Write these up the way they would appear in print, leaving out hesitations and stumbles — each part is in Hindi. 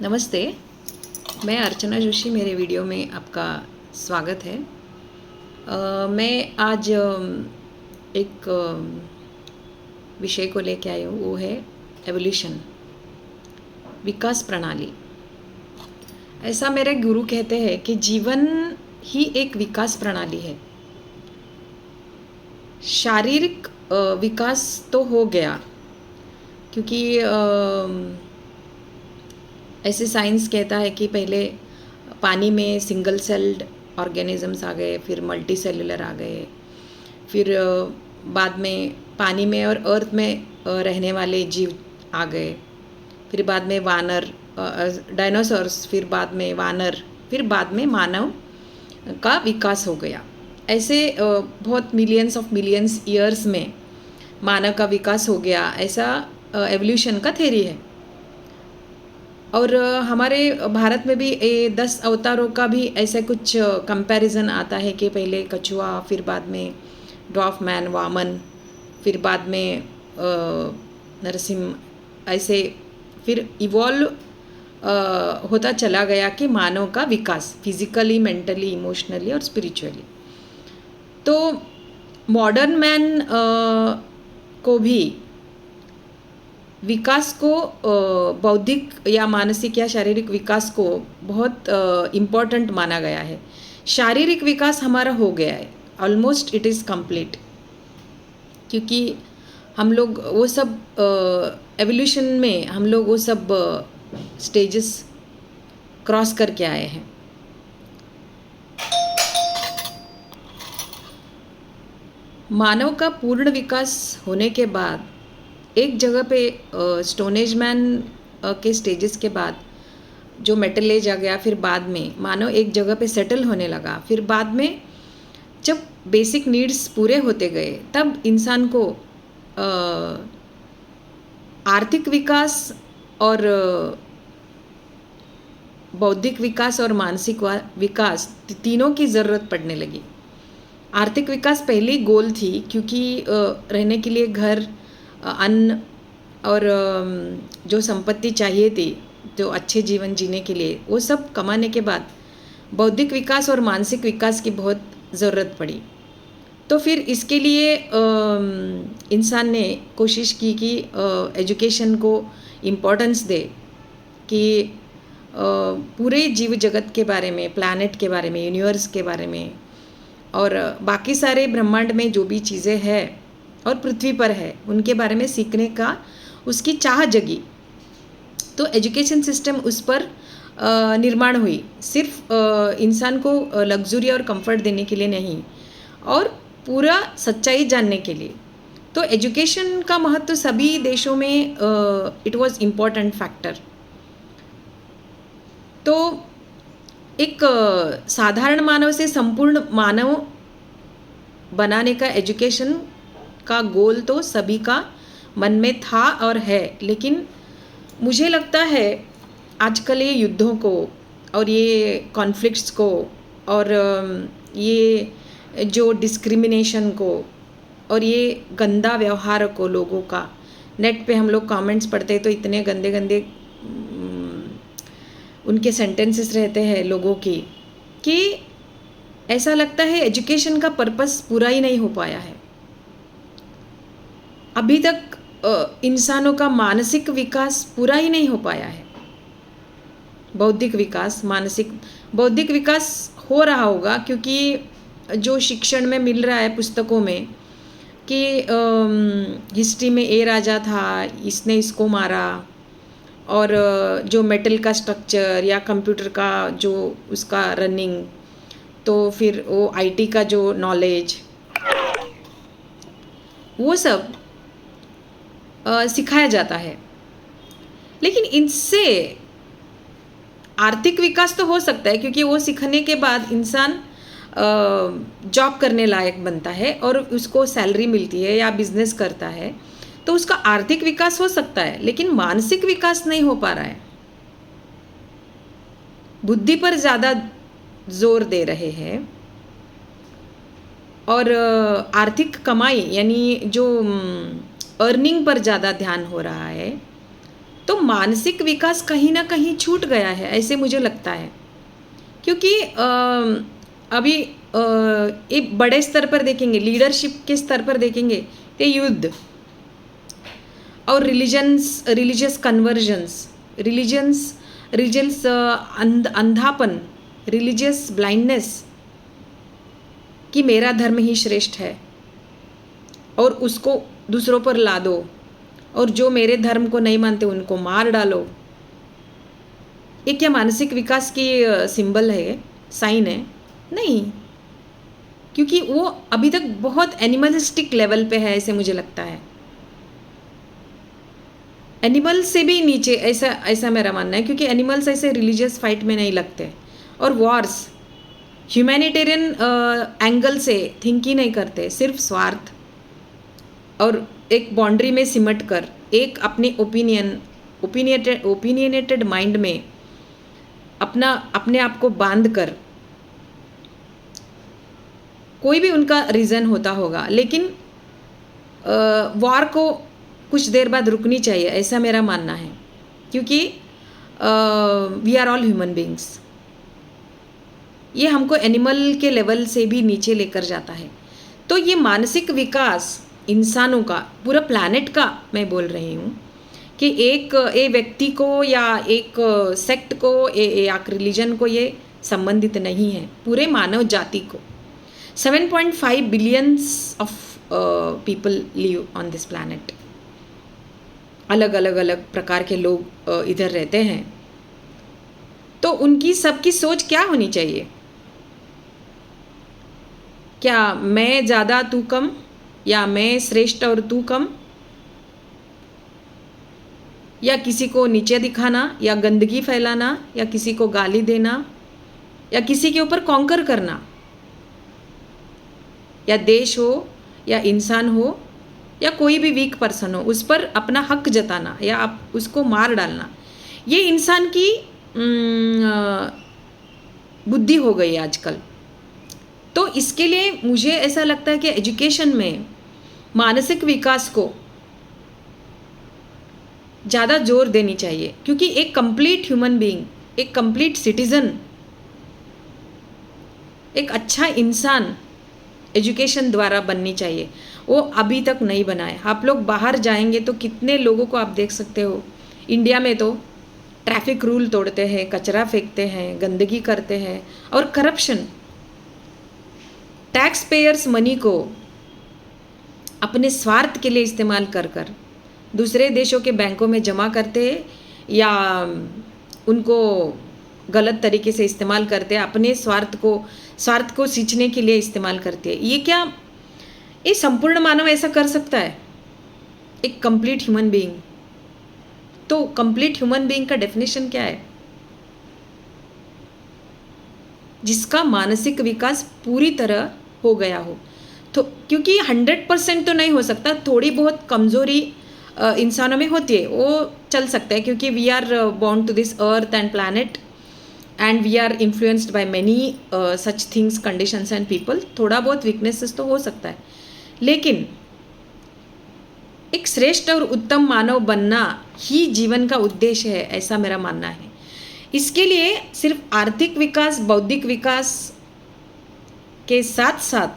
नमस्ते। मैं अर्चना जोशी, मेरे वीडियो में आपका स्वागत है। मैं आज एक विषय को लेके आई हूँ, वो है एवोल्यूशन, विकास प्रणाली। ऐसा मेरे गुरु कहते हैं कि जीवन ही एक विकास प्रणाली है। शारीरिक विकास तो हो गया, क्योंकि ऐसे साइंस कहता है कि पहले पानी में सिंगल सेल्ड ऑर्गेनिजम्स आ गए, फिर मल्टी सेलुलर आ गए, फिर बाद में पानी में और अर्थ में रहने वाले जीव आ गए, फिर बाद में वानर, डायनासोर्स, फिर बाद में वानर, फिर बाद में मानव का विकास हो गया। ऐसे बहुत मिलियंस ईयर्स में मानव का विकास हो गया। ऐसा एवोल्यूशन का थ्योरी है। और हमारे भारत में भी 10 अवतारों का भी ऐसे कुछ कंपैरिजन आता है कि पहले कछुआ, फिर बाद में ड्वार्फ मैन, वामन, फिर बाद में नरसिंह, ऐसे फिर इवॉल्व होता चला गया कि मानव का विकास फिजिकली, मेंटली, इमोशनली और स्पिरिचुअली। तो मॉडर्न मैन को भी विकास को, बौद्धिक या मानसिक या शारीरिक विकास को बहुत इम्पॉर्टेंट माना गया है। शारीरिक विकास हमारा हो गया है, ऑलमोस्ट इट इज़ कंप्लीट, क्योंकि हम लोग वो सब एवोल्यूशन में हम लोग वो सब स्टेजेस क्रॉस करके आए हैं। मानव का पूर्ण विकास होने के बाद एक जगह पे स्टोन एज मैन के स्टेजेस के बाद जो मेटल एज आ गया, फिर बाद में मानव एक जगह पे सेटल होने लगा। फिर बाद में जब बेसिक नीड्स पूरे होते गए, तब इंसान को आर्थिक विकास और बौद्धिक विकास और मानसिक विकास तीनों की ज़रूरत पड़ने लगी। आर्थिक विकास पहली गोल थी, क्योंकि रहने के लिए घर, अन्न और जो संपत्ति चाहिए थी, जो अच्छे जीवन जीने के लिए, वो सब कमाने के बाद बौद्धिक विकास और मानसिक विकास की बहुत ज़रूरत पड़ी। तो फिर इसके लिए इंसान ने कोशिश की कि एजुकेशन को इम्पोर्टेंस दे, कि पूरे जीव जगत के बारे में, प्लैनेट के बारे में, यूनिवर्स के बारे में और बाकी सारे ब्रह्मांड में जो भी चीज़ें हैं और पृथ्वी पर है, उनके बारे में सीखने का उसकी चाह जगी। तो एजुकेशन सिस्टम उस पर निर्माण हुई, सिर्फ इंसान को लग्जरी और कंफर्ट देने के लिए नहीं, और पूरा सच्चाई जानने के लिए। तो एजुकेशन का महत्व सभी देशों में इट वाज इम्पॉर्टेंट फैक्टर। तो एक साधारण मानव से संपूर्ण मानव बनाने का एजुकेशन का गोल तो सभी का मन में था और है, लेकिन मुझे लगता है आजकल ये युद्धों को और ये कॉन्फ्लिक्ट्स को और ये जो डिस्क्रिमिनेशन को और ये गंदा व्यवहार को लोगों का, नेट पे हम लोग कमेंट्स पढ़ते हैं तो इतने गंदे गंदे उनके सेंटेंसेस रहते हैं लोगों की, कि ऐसा लगता है एजुकेशन का पर्पस पूरा ही नहीं हो पाया है। अभी तक इंसानों का मानसिक विकास पूरा ही नहीं हो पाया है। बौद्धिक विकास, बौद्धिक विकास हो रहा होगा, क्योंकि जो शिक्षण में मिल रहा है पुस्तकों में कि हिस्ट्री में ए राजा था, इसने इसको मारा, और जो मेटल का स्ट्रक्चर या कंप्यूटर का जो उसका रनिंग, तो फिर वो आईटी का जो नॉलेज, वो सब सिखाया जाता है। लेकिन इनसे आर्थिक विकास तो हो सकता है, क्योंकि वो सीखने के बाद इंसान जॉब करने लायक बनता है और उसको सैलरी मिलती है या बिजनेस करता है, तो उसका आर्थिक विकास हो सकता है, लेकिन मानसिक विकास नहीं हो पा रहा है। बुद्धि पर ज़्यादा जोर दे रहे हैं और आर्थिक कमाई यानी जो अर्निंग पर ज़्यादा ध्यान हो रहा है। तो मानसिक विकास कहीं ना कहीं छूट गया है, ऐसे मुझे लगता है। क्योंकि अभी एक बड़े स्तर पर देखेंगे, लीडरशिप के स्तर पर देखेंगे तो युद्ध और रिलीजियस कन्वर्जन्स, रिलीजियस अंधापन, रिलीजियस ब्लाइंडनेस कि मेरा धर्म ही श्रेष्ठ है और उसको दूसरों पर ला दो, और जो मेरे धर्म को नहीं मानते उनको मार डालो। ये क्या मानसिक विकास की सिंबल है, साइन है? नहीं, क्योंकि वो अभी तक बहुत एनिमलिस्टिक लेवल पे है, ऐसे मुझे लगता है। एनिमल से भी नीचे, ऐसा मेरा मानना है, क्योंकि एनिमल्स ऐसे रिलीजियस फाइट में नहीं लगते, और वॉर्स ह्यूमैनिटेरियन एंगल से थिंक ही नहीं करते, सिर्फ स्वार्थ और एक बाउंड्री में सिमट कर, एक अपने ओपिनियनेटेड माइंड में अपने आप को बांध कर, कोई भी उनका रीज़न होता होगा, लेकिन वॉर को कुछ देर बाद रुकनी चाहिए, ऐसा मेरा मानना है। क्योंकि we are all human beings, ये हमको एनिमल के लेवल से भी नीचे लेकर जाता है। तो ये मानसिक विकास इंसानों का, पूरा प्लैनेट का मैं बोल रही हूँ, कि एक व्यक्ति को या एक सेक्ट को या रिलीजन को ये संबंधित नहीं है, पूरे मानव जाति को। 7.5 billions of people live on this planet. अलग प्रकार के लोग इधर रहते हैं, तो उनकी सबकी सोच क्या होनी चाहिए? क्या मैं ज़्यादा तू कम, या मैं श्रेष्ठ और तू कम, या किसी को नीचे दिखाना, या गंदगी फैलाना, या किसी को गाली देना, या किसी के ऊपर कॉन्कर करना, या देश हो या इंसान हो या कोई भी वीक पर्सन हो, उस पर अपना हक जताना या आप उसको मार डालना, ये इंसान की बुद्धि हो गई आजकल। तो इसके लिए मुझे ऐसा लगता है कि एजुकेशन में मानसिक विकास को ज़्यादा जोर देनी चाहिए, क्योंकि एक कंप्लीट ह्यूमन बीइंग, एक कंप्लीट सिटीज़न, एक अच्छा इंसान एजुकेशन द्वारा बननी चाहिए। वो अभी तक नहीं बना है। आप लोग बाहर जाएंगे तो कितने लोगों को आप देख सकते हो, इंडिया में तो ट्रैफिक रूल तोड़ते हैं, कचरा फेंकते हैं, गंदगी करते हैं, और करप्शन, टैक्स पेयर्स मनी को अपने स्वार्थ के लिए इस्तेमाल कर कर दूसरे देशों के बैंकों में जमा करते हैं, या उनको गलत तरीके से इस्तेमाल करते हैं, अपने स्वार्थ को सींचने के लिए इस्तेमाल करते हैं। ये क्या ये संपूर्ण मानव ऐसा कर सकता है? एक कंप्लीट ह्यूमन बीइंग। तो कंप्लीट ह्यूमन बीइंग का डेफिनेशन क्या है? जिसका मानसिक विकास पूरी तरह हो गया हो। तो क्योंकि 100% तो नहीं हो सकता, थोड़ी बहुत कमजोरी इंसानों में होती है, वो चल सकता है, क्योंकि we are born to this earth and planet and we are influenced by many such things, conditions and people. थोड़ा बहुत वीकनेसेस तो हो सकता है, लेकिन एक श्रेष्ठ और उत्तम मानव बनना ही जीवन का उद्देश्य है, ऐसा मेरा मानना है। इसके लिए सिर्फ आर्थिक विकास, बौद्धिक विकास के साथ साथ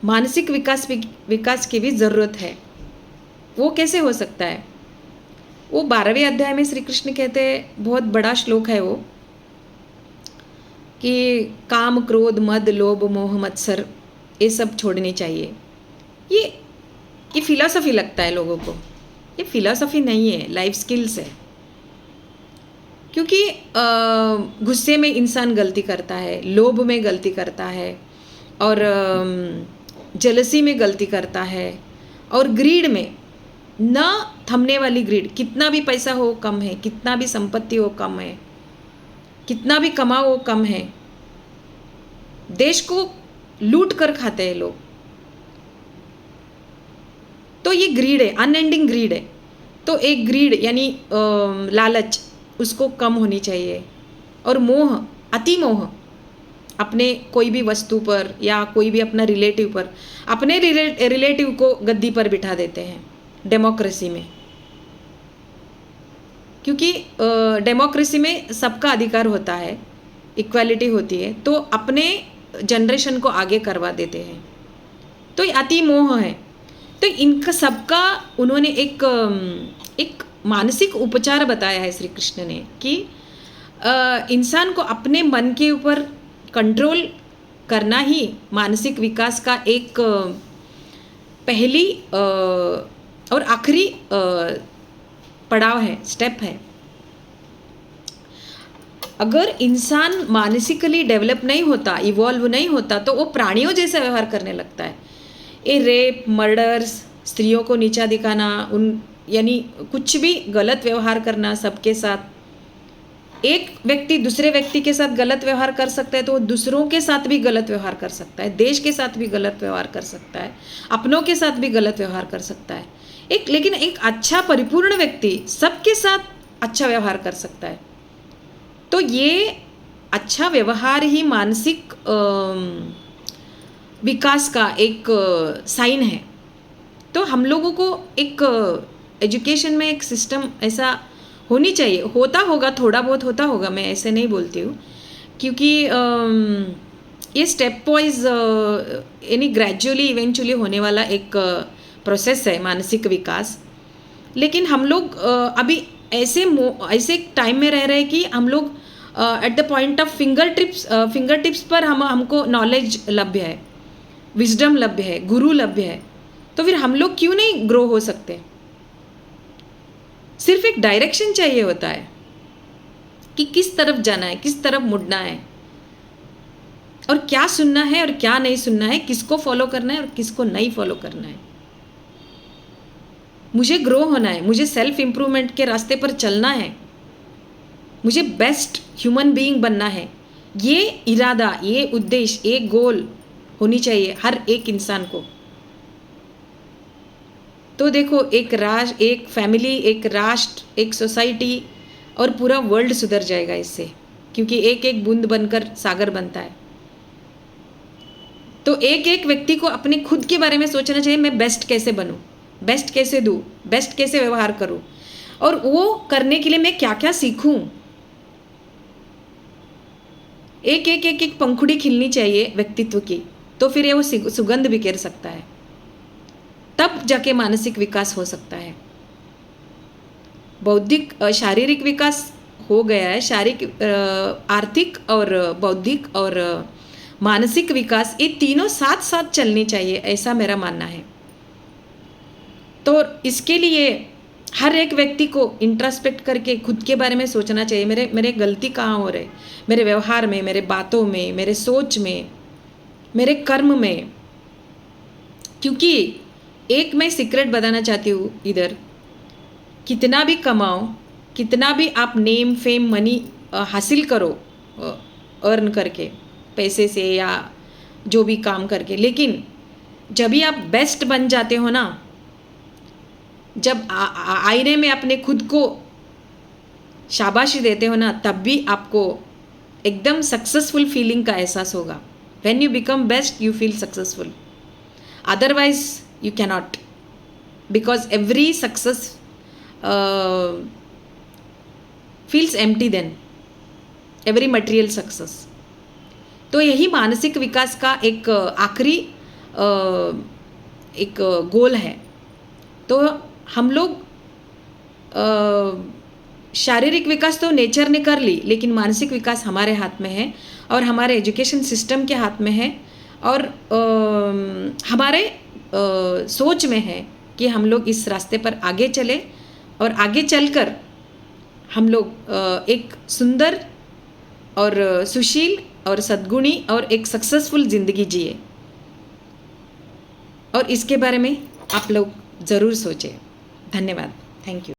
मानसिक विकास की भी ज़रूरत है। वो कैसे हो सकता है? वो 12वें अध्याय में श्री कृष्ण कहते हैं, बहुत बड़ा श्लोक है वो, कि काम, क्रोध, मद, लोभ, मोह, मत्सर ये सब छोड़नी चाहिए। ये फिलॉसफी लगता है लोगों को, ये फिलॉसफी नहीं है, लाइफ स्किल्स है। क्योंकि गुस्से में इंसान गलती करता है, लोभ में गलती करता है, और जेलसी में गलती करता है, और ग्रीड में, न थमने वाली ग्रीड, कितना भी पैसा हो कम है, कितना भी संपत्ति हो कम है, कितना भी कमाओ वो कम है। देश को लूट कर खाते हैं लोग। तो ये ग्रीड है, अनएंडिंग ग्रीड है। तो एक ग्रीड यानी लालच, उसको कम होनी चाहिए। और मोह, अति मोह, अपने कोई भी वस्तु पर या कोई भी अपना रिलेटिव पर, अपने रिलेटिव को गद्दी पर बिठा देते हैं डेमोक्रेसी में। क्योंकि डेमोक्रेसी में सबका अधिकार होता है, इक्वालिटी होती है, तो अपने जनरेशन को आगे करवा देते हैं। तो ये अति मोह है। तो इनका सबका उन्होंने एक मानसिक उपचार बताया है श्री कृष्ण ने कि इंसान को अपने मन के ऊपर कंट्रोल करना ही मानसिक विकास का एक पहली और आखिरी पड़ाव है, स्टेप है। अगर इंसान मानसिकली डेवलप नहीं होता, इवॉल्व नहीं होता, तो वो प्राणियों जैसे व्यवहार करने लगता है। ये रेप, मर्डर्स, स्त्रियों को नीचा दिखाना, यानी कुछ भी गलत व्यवहार करना सबके साथ। एक व्यक्ति दूसरे व्यक्ति के साथ गलत व्यवहार कर सकता है तो वो दूसरों के साथ भी गलत व्यवहार कर सकता है, देश के साथ भी गलत व्यवहार कर सकता है, अपनों के साथ भी गलत व्यवहार कर सकता है। लेकिन एक अच्छा परिपूर्ण व्यक्ति सबके साथ अच्छा व्यवहार कर सकता है। तो ये अच्छा व्यवहार ही मानसिक विकास का एक साइन है। तो हम लोगों को एक एजुकेशन में एक सिस्टम ऐसा होनी चाहिए, होता होगा, थोड़ा बहुत होता होगा, मैं ऐसे नहीं बोलती हूँ, क्योंकि ये स्टेप वाइज यानी ग्रेजुअली इवेंचुअली होने वाला एक प्रोसेस है मानसिक विकास। लेकिन हम लोग अभी ऐसे टाइम में रह रहे हैं कि हम लोग at the point of finger tips पर हमको नॉलेज लभ्य है, विजडम लभ्य है, गुरु लभ्य है। तो फिर हम लोग क्यों नहीं ग्रो हो सकते? सिर्फ एक डायरेक्शन चाहिए होता है कि किस तरफ जाना है, किस तरफ मुड़ना है, और क्या सुनना है और क्या नहीं सुनना है, किसको फॉलो करना है और किसको नहीं फॉलो करना है। मुझे ग्रो होना है, मुझे सेल्फ इम्प्रूवमेंट के रास्ते पर चलना है, मुझे बेस्ट ह्यूमन बीइंग बनना है। ये इरादा, ये उद्देश्य, ये गोल होनी चाहिए हर एक इंसान को। तो देखो, एक राष्ट्र, एक फैमिली, एक राष्ट्र, एक सोसाइटी और पूरा वर्ल्ड सुधर जाएगा इससे, क्योंकि एक एक बूंद बनकर सागर बनता है। तो एक एक व्यक्ति को अपने खुद के बारे में सोचना चाहिए, मैं बेस्ट कैसे बनूं, बेस्ट कैसे दूं, बेस्ट कैसे व्यवहार करूं, और वो करने के लिए मैं क्या क्या सीखूं। एक पंखुड़ी खिलनी चाहिए व्यक्तित्व की, तो फिर ये वो सुगंध बिखेर सकता है, तब जाके मानसिक विकास हो सकता है। बौद्धिक शारीरिक विकास हो गया है, शारीरिक, आर्थिक और बौद्धिक और मानसिक विकास, ये तीनों साथ साथ चलनी चाहिए, ऐसा मेरा मानना है। तो इसके लिए हर एक व्यक्ति को इंट्रोस्पेक्ट करके खुद के बारे में सोचना चाहिए, मेरे गलती कहाँ हो रहे, मेरे व्यवहार में, मेरे बातों में, मेरे सोच में, मेरे कर्म में। क्योंकि एक मैं सीक्रेट बताना चाहती हूँ इधर, कितना भी कमाओ, कितना भी आप नेम फेम मनी हासिल करो अर्न करके, पैसे से या जो भी काम करके, लेकिन जब भी आप बेस्ट बन जाते हो ना, जब आईने में अपने खुद को शाबाशी देते हो ना, तब भी आपको एकदम सक्सेसफुल फीलिंग का एहसास होगा। When you become best you feel successful, otherwise you cannot, because every success feels empty then, every material success। तो यही मानसिक विकास का एक आखिरी एक गोल है। तो हम लोग शारीरिक विकास तो नेचर ने कर ली, लेकिन मानसिक विकास हमारे हाथ में है और हमारे एजुकेशन सिस्टम के हाथ में है, और हमारे सोच में है कि हम लोग इस रास्ते पर आगे चले और आगे चलकर हम लोग एक सुंदर और सुशील और सद्गुणी और एक सक्सेसफुल ज़िंदगी जिए। और इसके बारे में आप लोग ज़रूर सोचें। धन्यवाद, थैंक यू।